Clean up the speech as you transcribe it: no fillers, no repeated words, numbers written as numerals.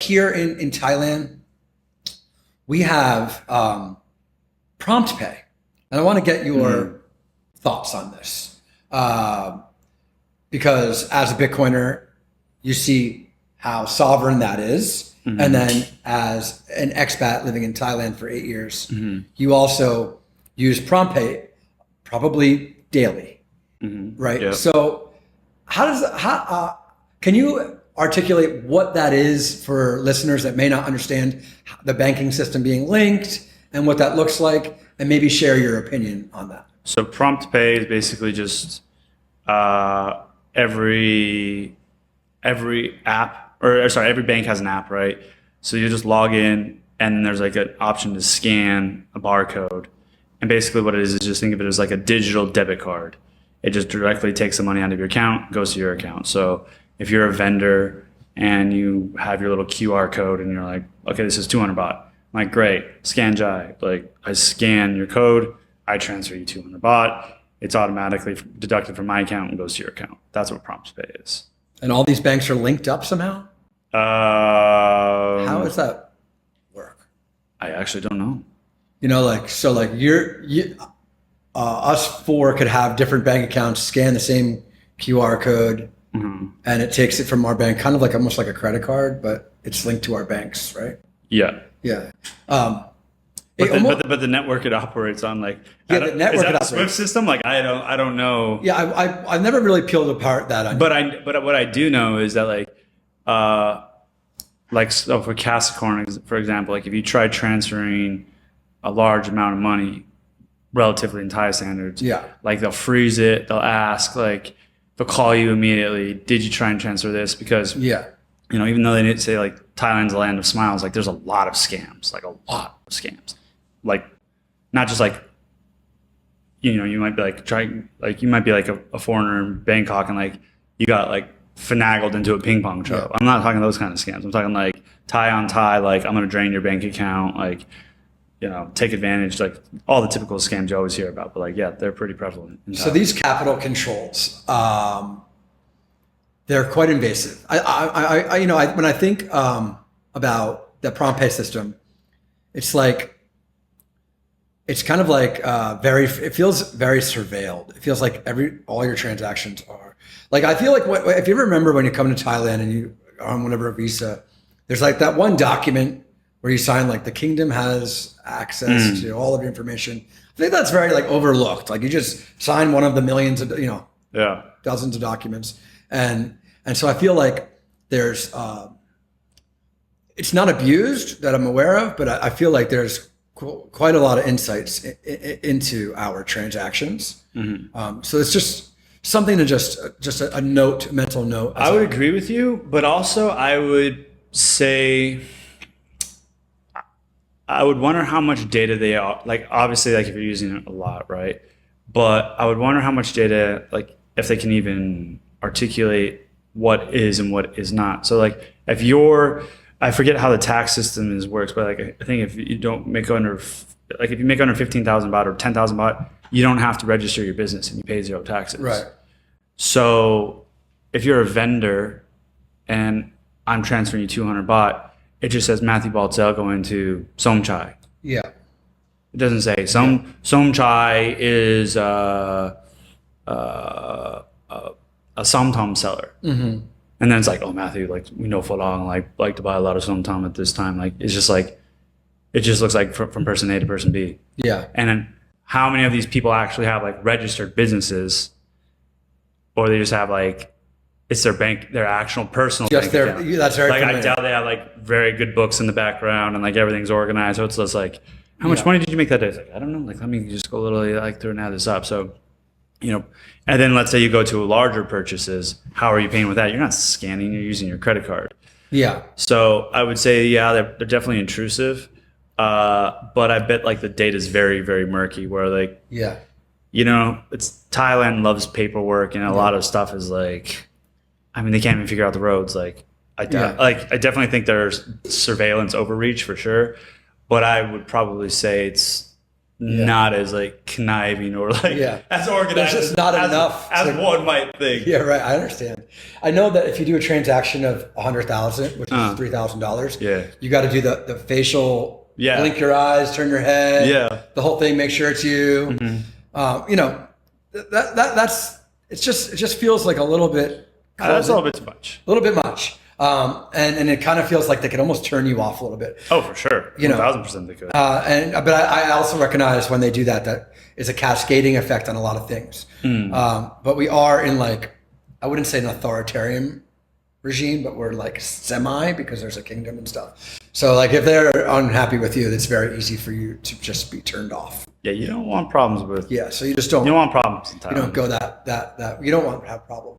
here in Thailand, we have PromptPay. And I want to get your thoughts on this. Because as a Bitcoiner, you see how sovereign that is. Mm-hmm. And then as an expat living in Thailand for 8 years, you also use PromptPay probably daily, right? Yeah. So can you articulate what that is for listeners that may not understand the banking system being linked and what that looks like, and maybe share your opinion on that? So PromptPay is basically just every app, or sorry, every bank has an app, right? So you just log in, and there's like an option to scan a barcode. And basically what it is just think of it as like a digital debit card. It just directly takes the money out of your account, goes to your account. So if you're a vendor and you have your little QR code and you're like, okay, this is 200 baht. I'm like, great, scan Jai. Like, I scan your code, I transfer you 200 baht. It's automatically deducted from my account and goes to your account. That's what PromptPay is. And all these banks are linked up somehow? How does that work? I actually don't know. You know, like, so like us four could have different bank accounts, scan the same QR code, and it takes it from our bank, kind of like almost like a credit card, but it's linked to our banks, right? Yeah. Yeah. But the network it operates on, like, the network is that a Swift system? Like, I don't know. Yeah, I've never really peeled apart that. But what I do know is that so for Capricorn, for example, like if you try transferring a large amount of money, relatively in Thai standards, like they'll freeze it, they'll ask, like they'll call you immediately, did you try and transfer this? Because even though they didn't say like Thailand's a land of smiles, like there's a lot of scams, like not just like, you might be like you might be like a foreigner in Bangkok and like you got like finagled into a ping pong show. I'm not talking those kind of scams. I'm talking like Thai on Thai, like I'm gonna drain your bank account, like, take advantage, like all the typical scams you always hear about. But like, they're pretty prevalent. So these capital controls, they're quite invasive. When I think about the PromptPay system, it's kind of like it feels very surveilled. It feels like all your transactions are. Like, I feel like if you remember when you come to Thailand and you are on whatever visa, there's like that one document where you sign like the kingdom has access to all of your information. I think that's very like overlooked. Like, you just sign one of the millions of dozens of documents, and so I feel like there's it's not abused that I'm aware of, but I feel like there's quite a lot of insights into our transactions. So it's just something to just a mental note. I would agree with you, but also I would say I would wonder how much data they are. Like, obviously, like if you're using it a lot, right? But I would wonder how much data, like if they can even articulate what is and what is not. So like I forget how the tax system works, but like I think if you don't make if you make under 15,000 baht or 10,000 baht, you don't have to register your business and you pay zero taxes. Right. So if you're a vendor and I'm transferring you 200 baht, it just says Matthew Baltzell going to Somchai. Yeah. It doesn't say Somchai is a Somtom seller. And then it's like, oh, Matthew, like we know for long, like to buy a lot of Somtom at this time. Like it's just like, it just looks like from person A to person B. Yeah. And then how many of these people actually have like registered businesses, or they just have like, it's their actual personal just bank account. That's very like familiar. I doubt they have like very good books in the background and like everything's organized. So it's just like, how much money did you make that day? It's like, I don't know. Like, let me just go literally like through and add this up. So, and then let's say you go to larger purchases. How are you paying with that? You're not scanning. You're using your credit card. Yeah. So I would say, they're definitely intrusive. But I bet like the data is very, very murky. Where like, it's Thailand loves paperwork, and a lot of stuff is like. I mean, they can't even figure out the roads. Like, I definitely think there's surveillance overreach for sure, but I would probably say it's not as like conniving or like as organized. There's just not enough as one might think. Yeah, right. I understand. I know that if you do a transaction of 100,000, which is $3,000, you got to do the facial, blink your eyes, turn your head, the whole thing, make sure it's you. You know, that's it just feels like a little bit. That's a little bit too much. A little bit much. And it kind of feels like they could almost turn you off a little bit. Oh, for sure. 1,000% they could. But I also recognize when they do that is a cascading effect on a lot of things. But we are in like, I wouldn't say an authoritarian regime, but we're like semi, because there's a kingdom and stuff. So like if they're unhappy with you, it's very easy for you to just be turned off. Yeah, you don't want problems with. Yeah, so you just don't. You don't want problems in Thailand. You don't go that. You don't want to have problems.